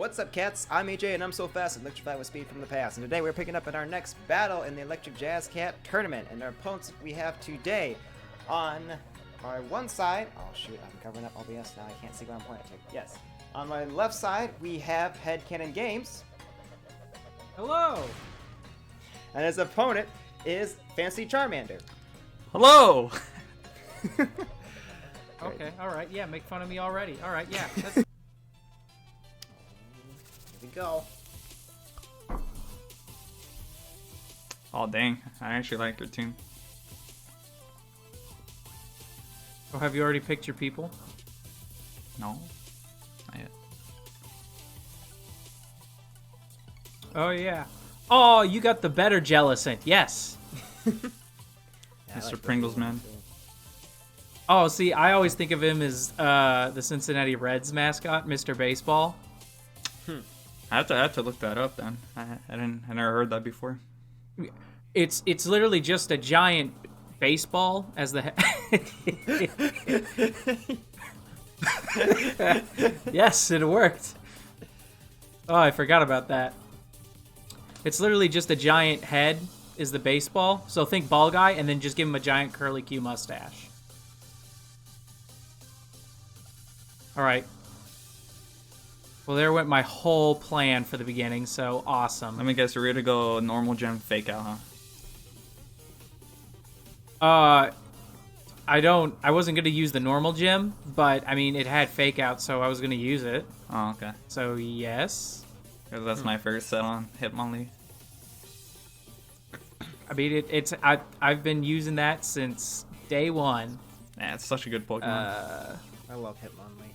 What's up, cats? I'm AJ, and I'm so fast, electrified with speed from the past. And today we're picking up in our next battle in the Electric Jazzcat tournament. And our opponents we have today on our one side. Oh shoot, I'm covering up OBS now. I can't see where I'm pointing to. Yes. On my left side, we have HeadCannon Games. Hello. And his opponent is FancyCharmander. Hello. Okay, alright, yeah, make fun of me already. Alright, yeah. That's... Here we go. Oh dang, I actually like your team. Oh, have you already picked your people? No, not yet. Oh, yeah. Oh, you got the better Jellicent. Yes. Yeah, Mr. like Pringles, man. Oh, see, I always think of him as the Cincinnati Reds mascot, Mr. Baseball. I have to look that up then. I never heard that before. It's literally just a giant baseball as the Yes, it worked. Oh, I forgot about that. It's literally just a giant head is the baseball. So think ball guy and then just give him a giant curly Q mustache. All right. Well, there went my whole plan for the beginning, so awesome. Let me guess, you're ready to go normal gem fake out, I wasn't gonna use the normal gem, but I mean it had fake out, so I was gonna use it. huh? Oh, okay. So yes. 'Cause that's my first set on Hitmonlee. I mean I've been using that since day one. Yeah, it's such a good Pokemon. I love Hitmonlee.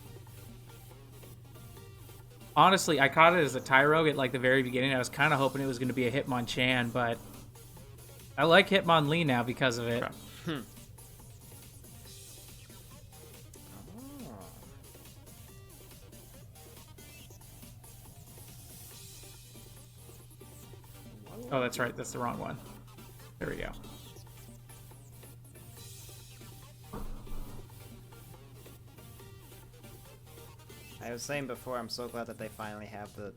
Honestly, I caught it as a Tyrogue at like the very beginning. I was kind of hoping it was gonna be a Hitmonchan, but I like Hitmonlee now because of it. Okay. Oh, that's right. That's the wrong one. There we go. I was saying before, I'm so glad that they finally have the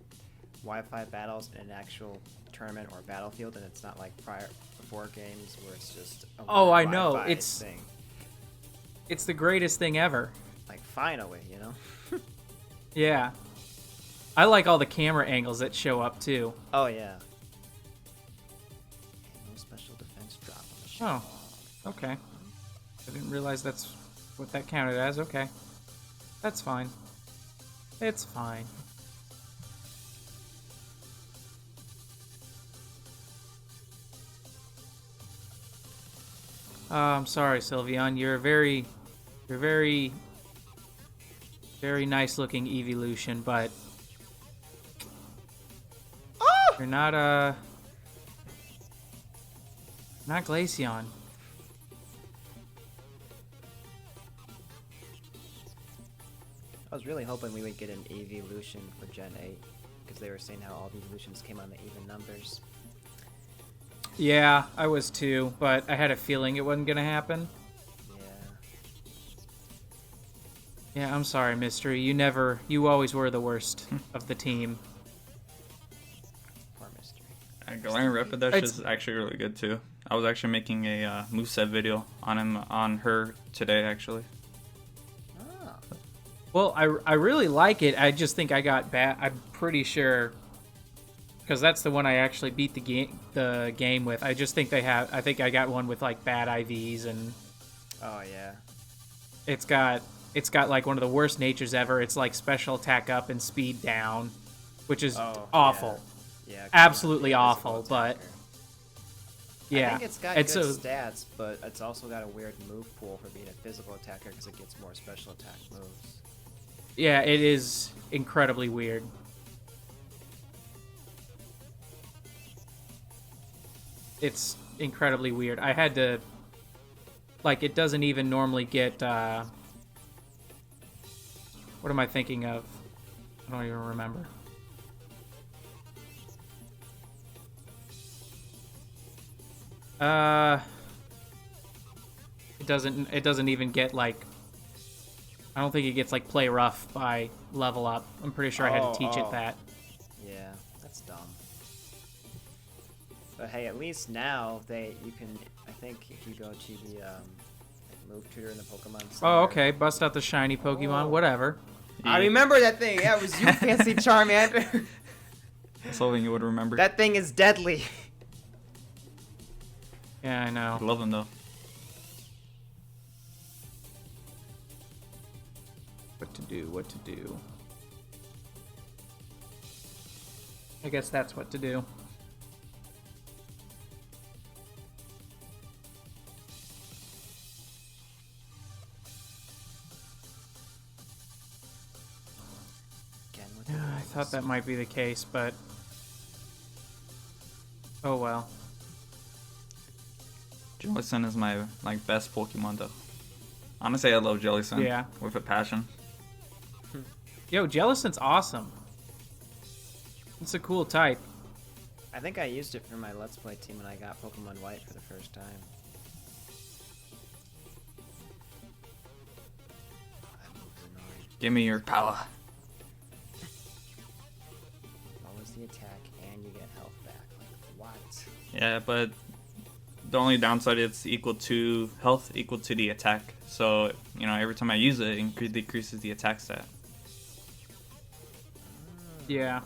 Wi-Fi battles in an actual tournament or battlefield, and it's not like before games where it's just a Oh, weird I know. Wi-Fi It's thing. It's the greatest thing ever. Like finally, you know. Yeah. I like all the camera angles that show up too. Oh yeah. No special defense drop on the show. Oh, okay. I didn't realize that's what that counted as. Okay. That's fine. It's fine. I'm sorry, Sylveon. You're very nice looking evolution, but you're not not Glaceon. I was really hoping we would get an evolution for Gen 8, because they were saying how all the evolutions came on the even numbers. Yeah, I was too, but I had a feeling it wasn't gonna happen. Yeah. Yeah, I'm sorry, Mystery. You always were the worst of the team. Poor Mystery. Galarian Rapidash is actually really good too. I was actually making a moveset video on her today, actually. Ah. Well, I really like it. I just think I got bad. I'm pretty sure because that's the one I actually beat the game with. I just think I think I got one with like bad IVs, and Oh yeah. it's got like one of the worst natures ever. It's like special attack up and speed down, which is awful. Yeah. Absolutely awful, but yeah. I think it's got good stats, but it's also got a weird move pool for being a physical attacker because it gets more special attack moves. Yeah, it is incredibly weird. It's incredibly weird. I had to... Like, it doesn't even normally get... What am I thinking of? I don't even remember. It doesn't even get, like... I don't think it gets like play rough by level up. I'm pretty sure I had to teach it that. Yeah, that's dumb. But hey, at least now you can. I think if you go to the move tutor in the Pokemon Center. Oh, okay. Bust out the shiny Pokemon. Whatever. I remember that thing. Yeah, it was you, Fancy Charmander. I was hoping you would remember. That thing is deadly. Yeah, I know. I love him though. What to do? What to do? I guess that's what to do. I thought that might be the case, but oh well. Jellison is my best Pokemon though. Honestly, I love Jellison. Yeah. With a passion. Yo, Jellison's awesome. It's a cool type. I think I used it for my Let's Play team when I got Pokemon White for the first time. That move's annoying. Give me your power. Lowers the attack and you get health back. Like, what? Yeah, but the only downside is equal to health equal to the attack. So, you know, every time I use it, it decreases the attack stat. Yeah.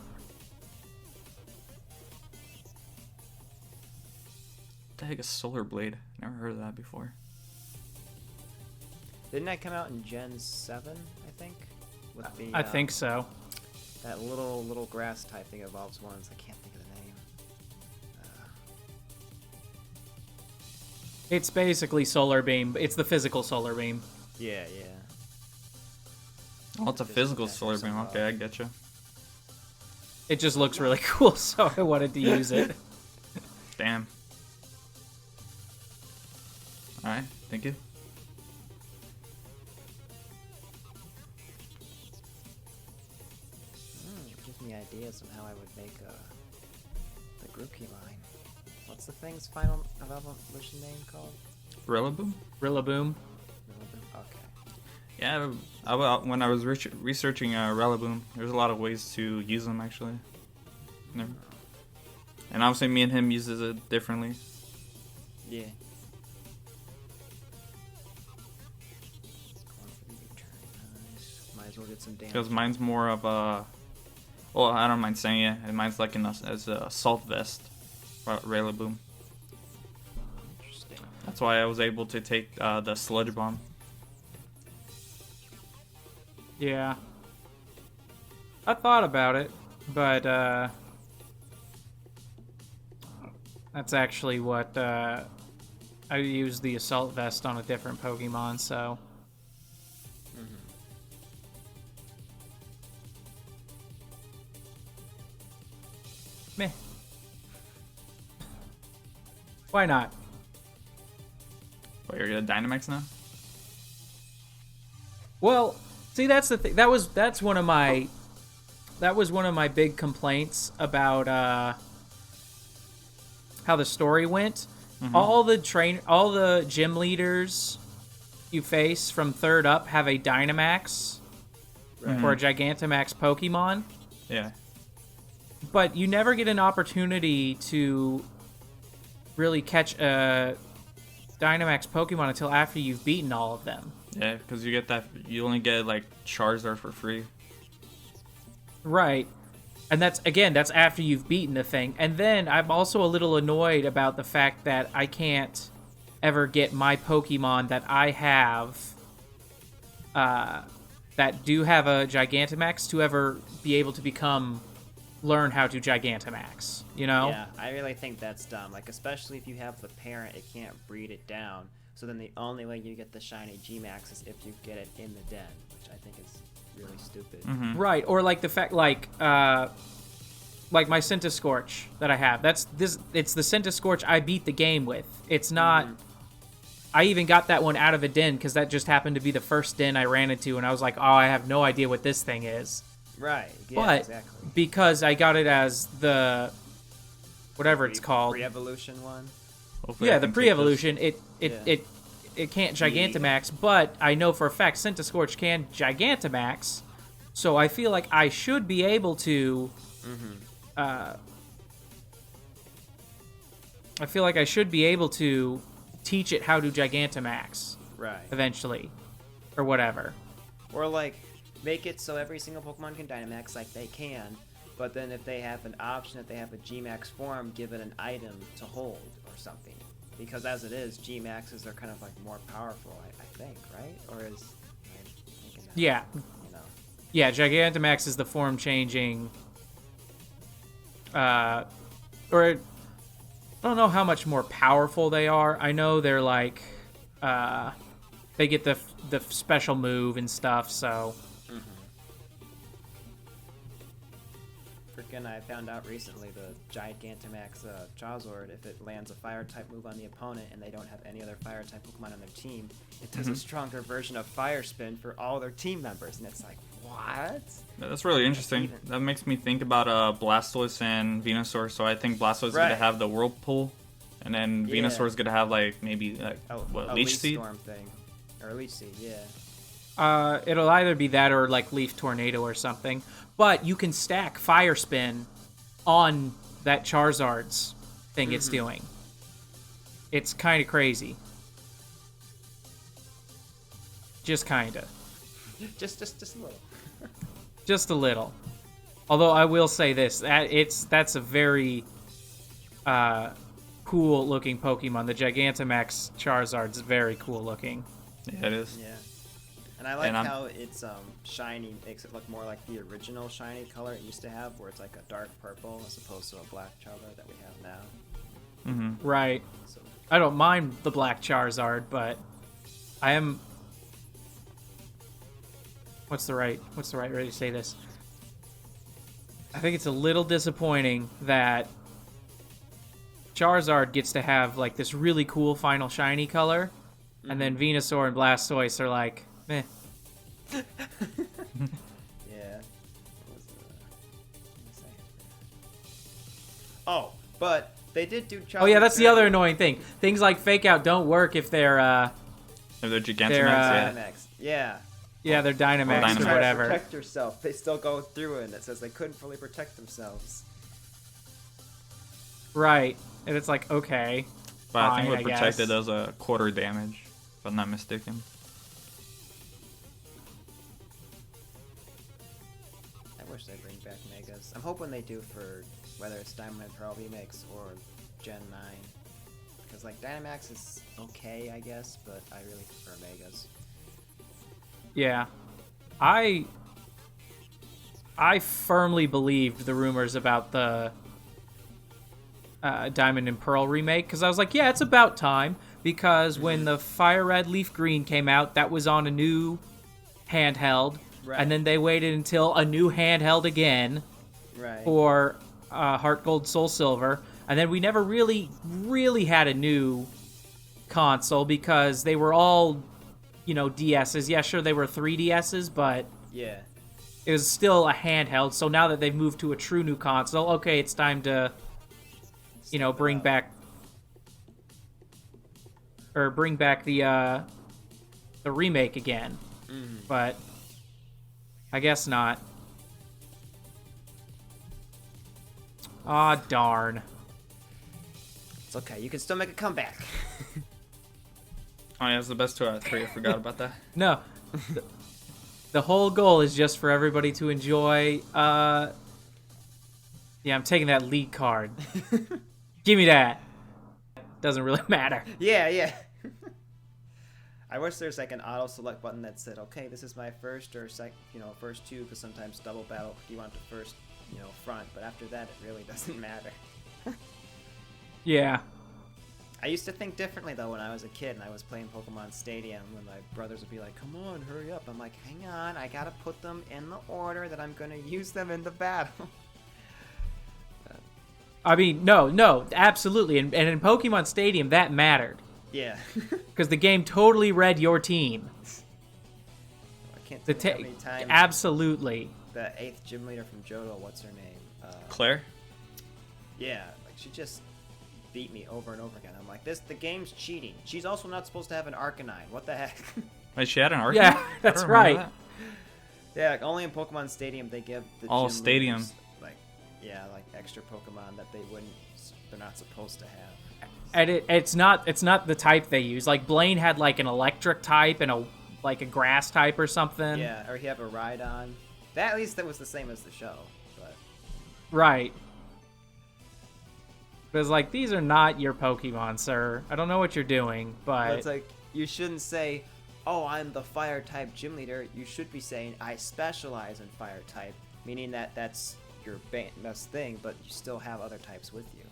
What the heck is Solar Blade? Never heard of that before. Didn't that come out in Gen 7, I think? With the, I think so. That little grass type thing evolves once. I can't think of the name. It's basically Solar Beam. It's the physical Solar Beam. Yeah. Oh, it's a physical Solar Beam. Okay, I get you. It just looks really cool, so I wanted to use it. Damn. Alright, thank you. It gives me ideas on how I would make the Grookey line. What's the thing's final evolution name called? Rillaboom? Rillaboom. Okay. Yeah, when I was researching Rillaboom, there's a lot of ways to use them actually. And obviously me and him uses it differently. Yeah. Might as well get some damage. Because mine's more of a... Well, I don't mind saying it. And mine's like as a assault vest. Rillaboom. Interesting. That's why I was able to take the Sludge Bomb. Yeah. I thought about it, but that's actually what I used the Assault Vest on a different Pokemon, so... Meh. Why not? Wait, you're a Dynamax now? Well, see, that's the thing. That was one of my big complaints about how the story went. Mm-hmm. All the gym leaders you face from 3rd up have a Dynamax or a Gigantamax Pokemon. Yeah. But you never get an opportunity to really catch a Dynamax Pokemon until after you've beaten all of them. Yeah, because you only get like Charizard for free. Right. And that's after you've beaten the thing. And then I'm also a little annoyed about the fact that I can't ever get my Pokemon that I have that do have a Gigantamax to ever be able to learn how to Gigantamax, you know? Yeah, I really think that's dumb. Like, especially if you have the parent, it can't breed it down. So then the only way you get the shiny G-Max is if you get it in the den, which I think is really stupid. Mm-hmm. Right, or like the fact, like my Centiskorch that I have. It's the Centiskorch I beat the game with. It's not... I even got that one out of a den because that just happened to be the first den I ran into, and I was like, oh, I have no idea what this thing is. Right, yeah, but exactly. Because I got it as the... whatever it's called. Pre-evolution one? Hopefully Yeah, I the can take pre-evolution, it it can't Gigantamax, but I know for a fact Centiskorch can Gigantamax, so I feel like I should be able to. I feel like I should be able to teach it how to Gigantamax. Right. Eventually, or whatever. Or like make it so every single Pokemon can Dynamax like they can, but then if they have an option, if they have a G-Max form, give it an item to hold or something. Because as it is, G-Maxes are kind of like more powerful, I think, right? Or is I thinking that, Yeah. you know. Yeah, Gigantamax is the form changing. Or I don't know how much more powerful they are. I know they're like, they get the special move and stuff. So. Freaking! I found out recently the Gigantamax Charizard, if it lands a fire type move on the opponent and they don't have any other fire type Pokemon on their team, it does a stronger version of Fire Spin for all their team members, and it's like, what? That's really interesting. That makes me think about Blastoise and Venusaur. So I think Blastoise is gonna have the Whirlpool, and then Venusaur is gonna have like maybe like a Leech Leaf Seed Storm thing, or a Leech Seed, yeah. It'll either be that or like Leaf Tornado or something. But you can stack Fire Spin on that Charizard's thing it's doing. It's kind of crazy. Just kind of. Just a little. Just a little. Although I will say this, that's a very cool looking Pokemon. The Gigantamax Charizard's very cool looking. Yeah, it is. Yeah. And I like how it's shiny, makes it look more like the original shiny color it used to have, where it's like a dark purple as opposed to a black Charizard that we have now. Right. So, I don't mind the black Charizard, but I am. What's the right way to say this? I think it's a little disappointing that Charizard gets to have like this really cool final shiny color, and then Venusaur and Blastoise are like, meh. yeah. Oh, but they did do Charizard. Oh yeah, that's the other annoying thing. Things like Fake Out don't work if they're if they're Gigantamax, yeah. Yeah, they're Dynamax or whatever. Protect yourself. They still go through it, and it says they couldn't fully protect themselves. Right, and it's like, okay. But I think fine, what protected does a quarter damage, if I'm not mistaken. I wish they'd bring back Megas. I'm hoping they do for whether it's Diamond and Pearl remakes or Gen 9. Because like Dynamax is okay, I guess, but I really prefer Megas. Yeah. I firmly believed the rumors about the Diamond and Pearl remake, because I was like, yeah, it's about time, because when the Fire Red Leaf Green came out, that was on a new handheld, and then they waited until a new handheld again for Heart Gold Soul Silver, and then we never really had a new console because they were all, you know, DSs. Yeah, sure, they were 3DSs, but yeah, it was still a handheld. So now that they've moved to a true new console, okay, it's time to, you know, bring back the remake again. But I guess not. Aw, darn. It's okay. You can still make a comeback. Oh yeah, it's the best 2 out of 3. I forgot about that. No. The whole goal is just for everybody to enjoy. Yeah, I'm taking that lead card. Give me that. Doesn't really matter. Yeah. I wish there's like an auto select button that said, okay, this is my first or first 2, because sometimes double battle, you want the first, front, but after that, it really doesn't matter. Yeah. I used to think differently though when I was a kid and I was playing Pokemon Stadium, when my brothers would be like, come on, hurry up. I'm like, hang on, I gotta put them in the order that I'm gonna use them in the battle. I mean, no, absolutely. And in Pokemon Stadium, that mattered. Yeah. Because the game totally read your team. I can't tell you how many times absolutely. the 8th gym leader from Johto, what's her name? Claire? Yeah, like she just beat me over and over again. I'm like, the game's cheating. She's also not supposed to have an Arcanine. What the heck? Wait, she had an Arcanine? Yeah, that's right. That. Yeah, like only in Pokemon Stadium they give the Oh, gym Stadium. leaders, like extra Pokemon that they're not supposed to have. And it's not the type they use. Like Blaine had like an electric type and a grass type or something. Yeah, or he have a Rhydon. At least that was the same as the show. But Right. But it's like, these are not your Pokemon, sir. I don't know what you're doing, but it's like, you shouldn't say, oh, I'm the fire type gym leader. You should be saying, I specialize in fire type, meaning that that's your best thing, but you still have other types with you.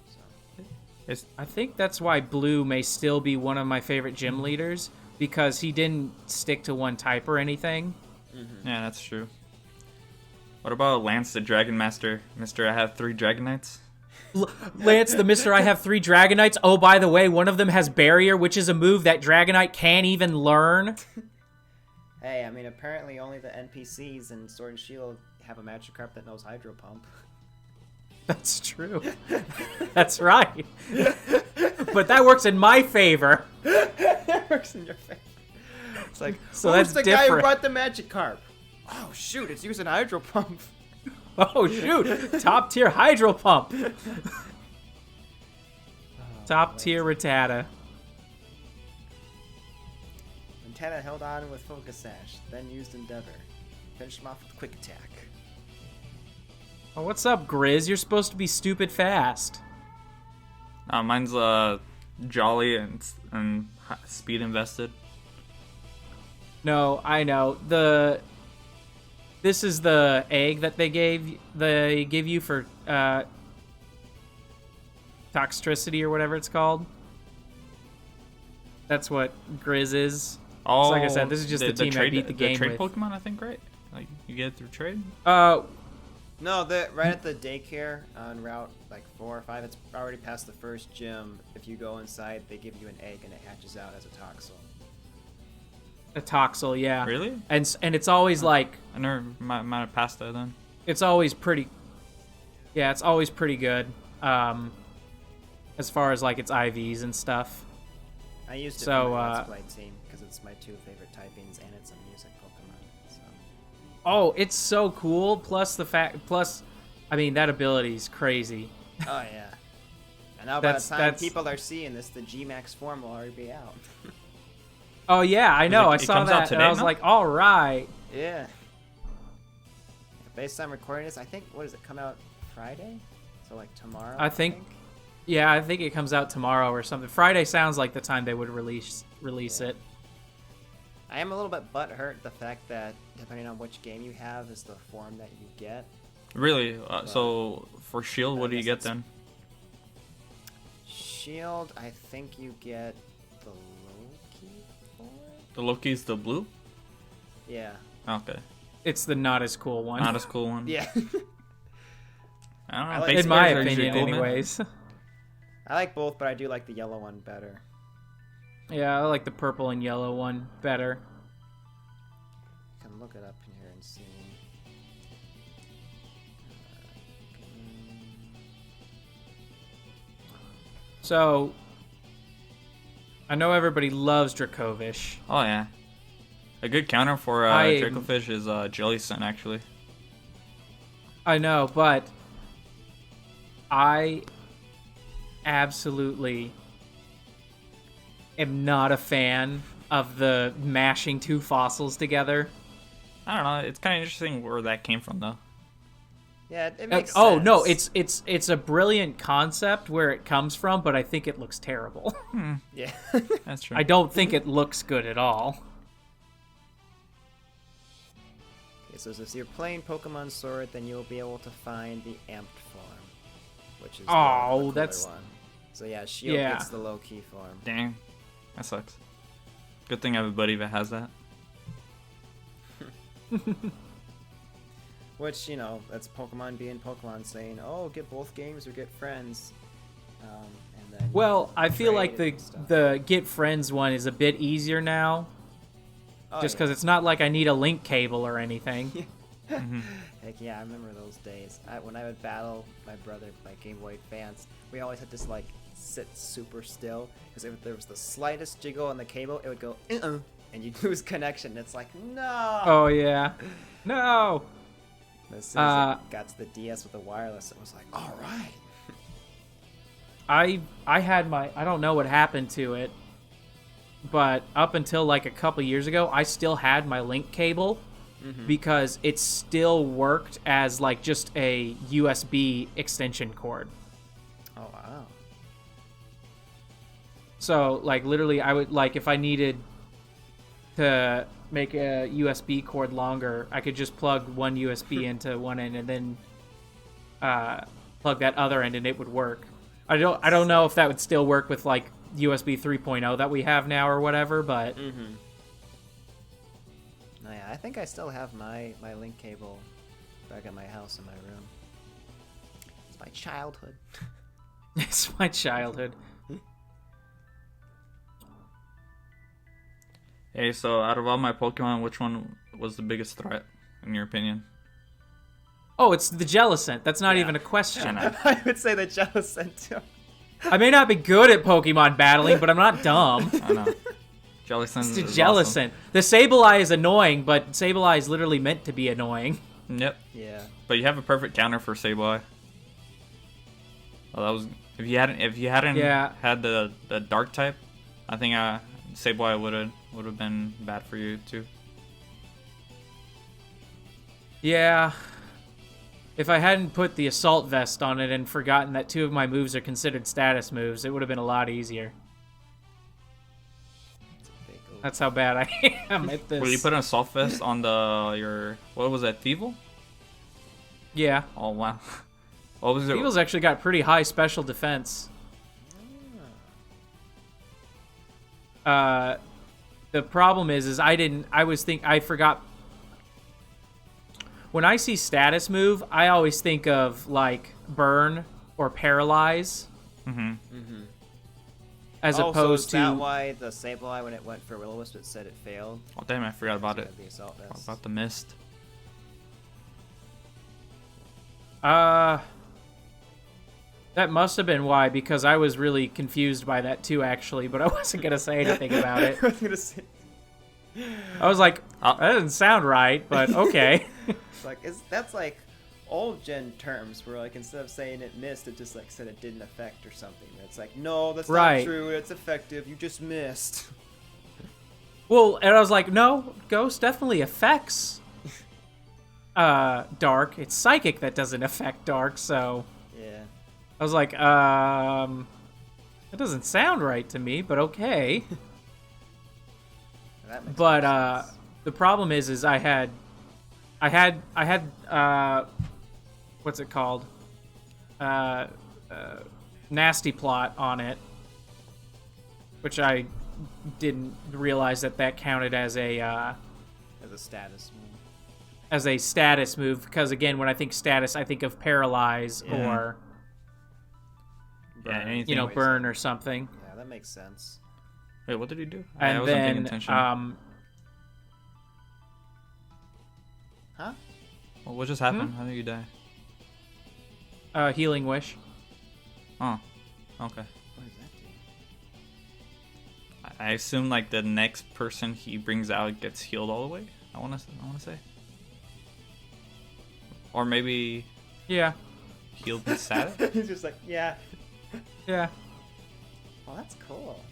So. I think that's why Blue may still be one of my favorite gym leaders, because he didn't stick to one type or anything. Mm-hmm. Yeah, that's true. What about Lance the Dragon Master? Mr. I have 3 Dragonites? Lance, the Mr. I have 3 Dragonites. Oh, by the way, one of them has Barrier, which is a move that Dragonite can't even learn. Hey, I mean, apparently only the NPCs in Sword and Shield have a Magikarp that knows Hydro Pump. That's true. That's right. But that works in my favor. That works in your favor. It's like, so who's that's the guy who different. brought the Magikarp? Oh, shoot, it's using Hydro Pump. Oh, shoot. Top tier Hydro Pump. Top tier Rattata. Rattata held on with Focus Sash, then used Endeavor. Finished him off with Quick Attack. Oh, what's up, Grizz? You're supposed to be stupid fast. Mine's Jolly and speed invested. No, I know. This is the egg that they give you for toxicity or whatever it's called. That's what Grizz is. Oh, so like I said, this is just the team I beat the game trade with. Pokemon, I think, right? Like you get it through trade. No, right at the daycare on Route 4 or 5. It's already past the first gym. If you go inside, they give you an egg and it hatches out as a Toxel. A Toxel, yeah. Really? And it's always like, I never might have passed that then. it's always pretty. Yeah, it's always pretty good. As far as like its IVs and stuff. I used it So, for my Let's Play team because it's my 2 favorite typings and it's a music Pokemon. So. Oh, it's so cool. Plus, I mean, that ability's crazy. Oh yeah. And now by the time people are seeing this, the G-Max form will already be out. Oh yeah, I know. I it saw comes out that, today, and I was no? like, all right. Yeah. Based on recording this, I think, what does it come out Friday? So like tomorrow? I think it comes out tomorrow or something. Friday sounds like the time they would release it. I am a little bit butthurt the fact that depending on which game you have is the form that you get. Really? So for Shield, what do you get then? Shield, I think you get the Loki form? The Loki's the blue? Yeah. Okay. It's the not as cool one. Not as cool one. Yeah. I don't know. I like- base In my players are usually opinion, cool, man. anyways. I like both, but I do like the yellow one better. Yeah, I like the purple and yellow one better. I can look it up in here and see. So, I know everybody loves Dracovish. Oh yeah. A good counter for Dracofish is Jellicent, actually. I know, but I absolutely am not a fan of the mashing 2 fossils together. I don't know. It's kind of interesting where that came from, though. Yeah, it makes Oh sense. no, it's a brilliant concept where it comes from, but I think it looks terrible. Yeah. That's true. I don't think it looks good at all. Okay, so if you're playing Pokemon Sword, then you'll be able to find the amped form, which is the cooler that's- one. So yeah, Shield Yeah. gets the low-key form. Dang. That sucks. Good thing I have a buddy that has that. Which, you know, that's Pokemon being Pokemon saying, oh, get both games or get friends. And then Well, I feel like trade and stuff. the Get Friends one is a bit easier now, Oh, just yeah. because it's not like I need a link cable or anything. Heck yeah, I remember those days. When I would battle my brother, like Game Boy Advance, we always had this like sit super still, because if there was the slightest jiggle on the cable, it would go and you'd lose connection. It's like, no. Oh yeah, no. As soon as it got to the DS with the wireless, it was like, all right. I had my, I don't know what happened to it, but up until like a couple years ago, I still had my link cable because it still worked as like just a USB extension cord. Oh wow. So like literally I would, like, if I needed to make a USB cord longer, I could just plug one USB into one end and then plug that other end and it would work. I don't know if that would still work with like USB 3.0 that we have now or whatever, but Oh, yeah, I think I still have my link cable back at my house in my room. It's my childhood. it's my childhood. Hey, so out of all my Pokemon, which one was the biggest threat, in your opinion? Oh, it's the Jellicent. That's not even a question. I would say the Jellicent too. I may not be good at Pokemon battling, but I'm not dumb. I know. Jellicent It's the is Jellicent. awesome. The Sableye is annoying, but Sableye is literally meant to be annoying. Yep. Yeah. But you have a perfect counter for Sableye. Well, that was if you hadn't had the dark type, I think Sableye would have been bad for you too. Yeah. If I hadn't put the Assault Vest on it and forgotten that 2 of my moves are considered status moves, it would have been a lot easier. That's how bad I am at this. Well, you put an Assault Vest on your what was that, Thievul? Yeah. Oh wow. What was it? Thievul's actually got pretty high special defense. The problem is I forgot. When I see status move, I always think of like burn or paralyze. As opposed so to. Is that why the Sableye, when it went for Will-O-Wisp, it said it failed? Oh damn! I forgot about it. The Assault Vest. About the mist. That must have been why, because I was really confused by that too, actually. But I wasn't gonna say anything about it. I was gonna say. I was like, that doesn't sound right, but okay. It's like that's like old gen terms where like instead of saying it missed, it just like said it didn't affect or something. It's like, no, that's not true. It's effective. You just missed. Well, and I was like, no, Ghost definitely affects Dark. It's Psychic that doesn't affect Dark, so yeah. I was like, that doesn't sound right to me, but okay. That makes But sense. the problem is I had what's it called? Nasty Plot on it, which I didn't realize that counted as a status move. As a status move, because again, when I think status, I think of paralyze or anything. Burn or something. Yeah, that makes sense. Wait, what did he do? And I wasn't paying then, attention. Huh? Well, what just happened? How did you die? Healing Wish. Oh, okay. What does that do? I assume like the next person he brings out gets healed all the way. I wanna say. Or maybe. Yeah. Healed and static. He's just like, yeah. Yeah. Oh, that's cool.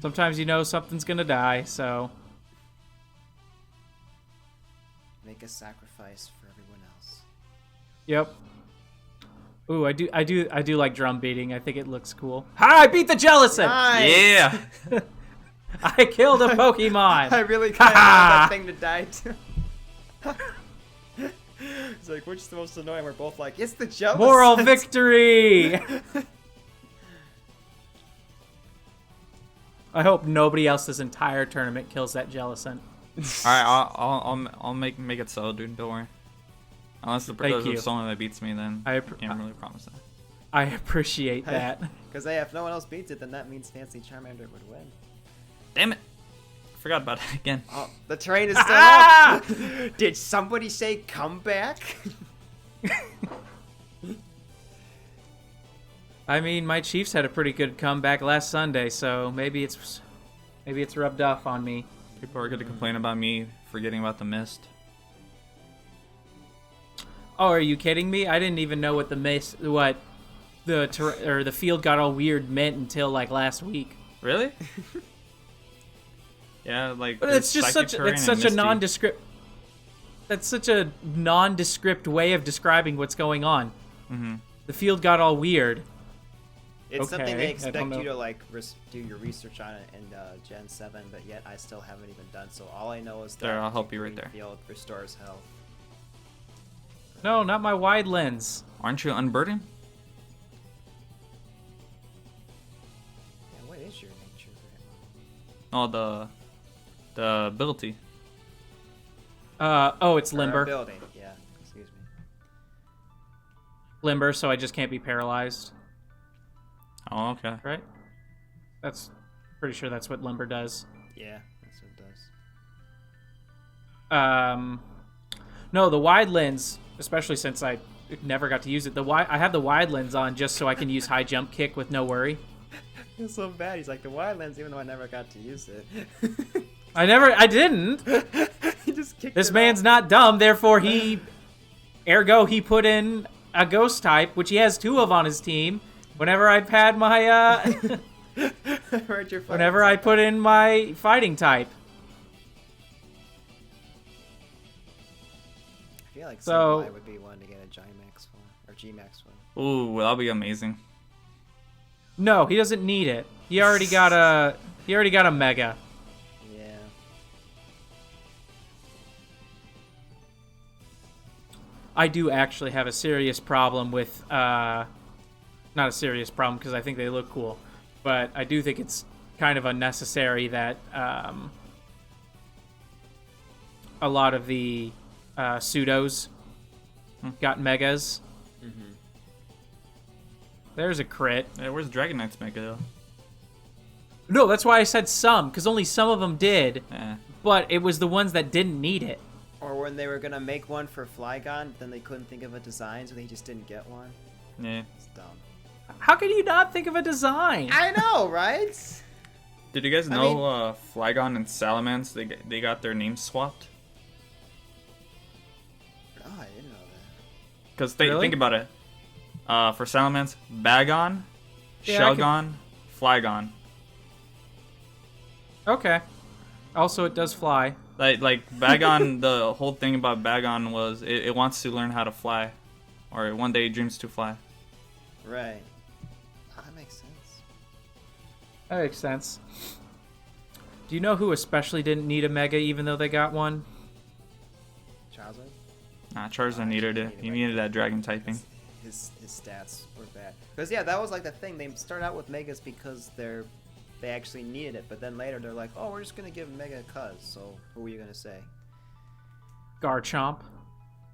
Sometimes something's gonna die, so. Make a sacrifice for everyone else. Yep. Ooh, I do like drum beating. I think it looks cool. Ha! I beat the Jellicent! Nice! Yeah. I killed a Pokemon. I really kind of want that thing to die too. It's like, which is the most annoying? We're both like, it's the Jellicent. Moral victory. I hope nobody else this entire tournament kills that Jellicent. All right, I'll make it so, dude. Don't worry. Unless there's someone that beats me, then I can't really promise that. I appreciate that. Because if no one else beats it, then that means FancyCharmander would win. Damn it! I forgot about it again. Oh, the train is still up. Did somebody say come back? I mean, my Chiefs had a pretty good comeback last Sunday, so maybe it's rubbed off on me. People are going to complain about me forgetting about the mist. Oh, are you kidding me? I didn't even know what the field got all weird meant until like last week. Really? Yeah, like but it's just such a nondescript. That's such a nondescript way of describing what's going on. Mm-hmm. The field got all weird. It's something they expect you to like do your research on it in Gen 7, but yet I still haven't even done so. All I know is that there, I'll help you right there. Field restores health. No, not my wide lens. Aren't you unburdened? Yeah, what is your nature? Oh, the ability. It's limber. Ability, yeah. Excuse me. Limber, so I just can't be paralyzed. Oh, okay. Right? That's pretty sure that's what limber does. Yeah, that's what it does. No, the wide lens, especially since I never got to use it. I have the wide lens on just so I can use high jump kick with no worry. It's so bad. He's like the wide lens, even though I never got to use it. I didn't. He just kicked This it man's off. not dumb, therefore ergo he put in a ghost type, which he has 2 of on his team. Whenever I had my whenever I put in my fighting type. I feel like so I would be one to get a G-Max one or G-Max one. Ooh, that'll be amazing. No, he doesn't need it. He already got a mega. Yeah. I do actually have a serious problem with not a serious problem because I think they look cool, but I do think it's kind of unnecessary that a lot of the pseudos got megas. Mm-hmm. There's a crit. Yeah, where's Dragon Knight's mega though? No, that's why I said some, because only some of them did, Yeah. but it was the ones that didn't need it. Or when they were gonna make one for Flygon, then they couldn't think of a design, so they just didn't get one. Yeah. It's dumb. How can you not think of a design? I know, right? Did you guys know Flygon and Salamence, they got their names swapped? Oh, I didn't know that. Because Really? think about it. For Salamence, Bagon, Yeah, Shelgon, Flygon. Okay. Also, it does fly. Like Bagon, the whole thing about Bagon was it wants to learn how to fly. Or one day it dreams to fly. Right. Oh, that makes sense. That makes sense. Do you know who especially didn't need a mega even though they got one? Charizard? Nah, Charizard needed it. He needed that dragon typing. His stats were bad. Because yeah, that was like the thing. They start out with megas because they actually needed it, but then later they're like, oh, we're just gonna give mega cuz. So who were you gonna say? Garchomp.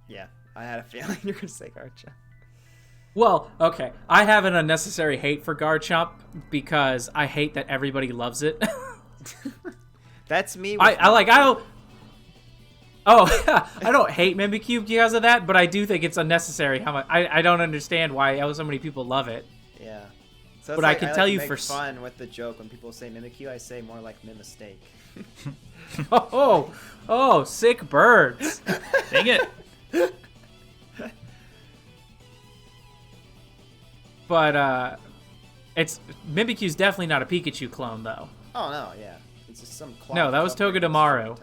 Yeah, I had a feeling you were gonna say Garchomp. Well, okay. I have an unnecessary hate for Garchomp because I hate that everybody loves it. That's me. I don't hate Mimikyu because of that, but I do think it's unnecessary how much I don't understand why so many people love it. Yeah. So But I can tell you make for fun with the joke when people say Mimikyu, I say more like Mimistake. Oh, sick birds. Dang it. But it's Mimikyu's definitely not a Pikachu clone though. Oh no, yeah, it's just some. No, that was Togedemaru.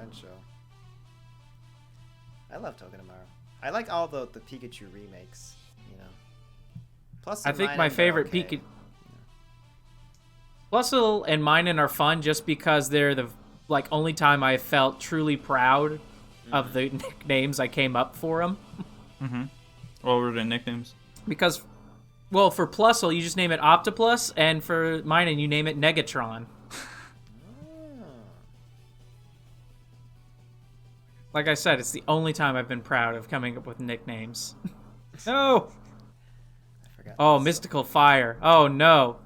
I love Togedemaru. I like all the Pikachu remakes. You know. Plus, I think my favorite Pikachu. Plusle and Minun are fun just because they're the only time I felt truly proud of the nicknames I came up for them. Mm-hmm. What were the nicknames? Because, well, for Plusle, you just name it Optiplus, and for Minun, you name it Negatron. Like I said, it's the only time I've been proud of coming up with nicknames. No! Oh, Mystical Fire. Oh, no.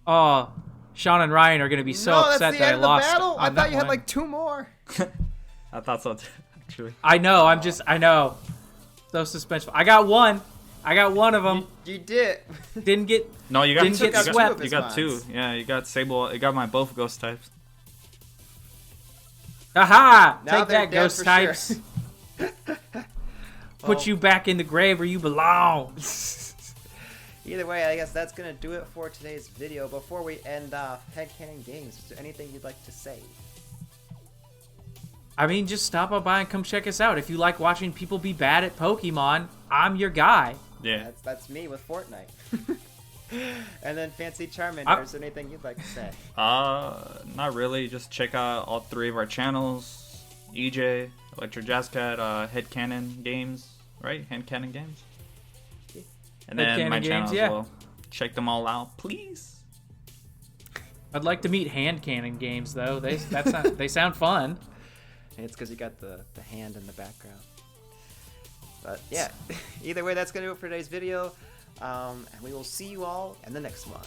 Oh, Sean and Ryan are going to be so upset that I lost. I thought you had like 2 more. I thought so too, actually. I know. I know. So suspenseful. I got one. I got one of them. You did. Didn't get. No, you got Didn't two. get swept. You got two. Yeah, you got Sable. You got my both ghost types. Aha! Now Take they're that, dead ghost for types. sure. Put you back in the grave where you belong. Either way, I guess that's gonna do it for today's video. Before we end off HeadCannon Games, is there anything you'd like to say? I mean, just stop on by and come check us out. If you like watching people be bad at Pokemon, I'm your guy. Yeah. That's me with Fortnite. And then FancyCharmander, is there anything you'd like to say? Not really. Just check out all three of our channels: EJ, ElectricJazzcat, HeadCannon Games, right? HeadCannon Games. And then HeadCannon my Games, channel yeah. as well. Check them all out, please. I'd like to meet HeadCannon Games though. They sound fun. It's because you got the hand in the background. But yeah, either way, that's gonna do it for today's video. And we will see you all in the next one.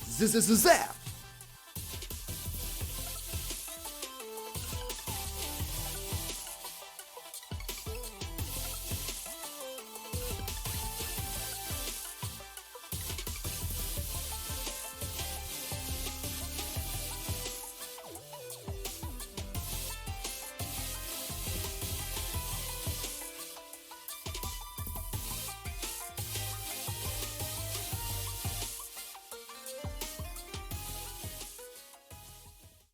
Zap!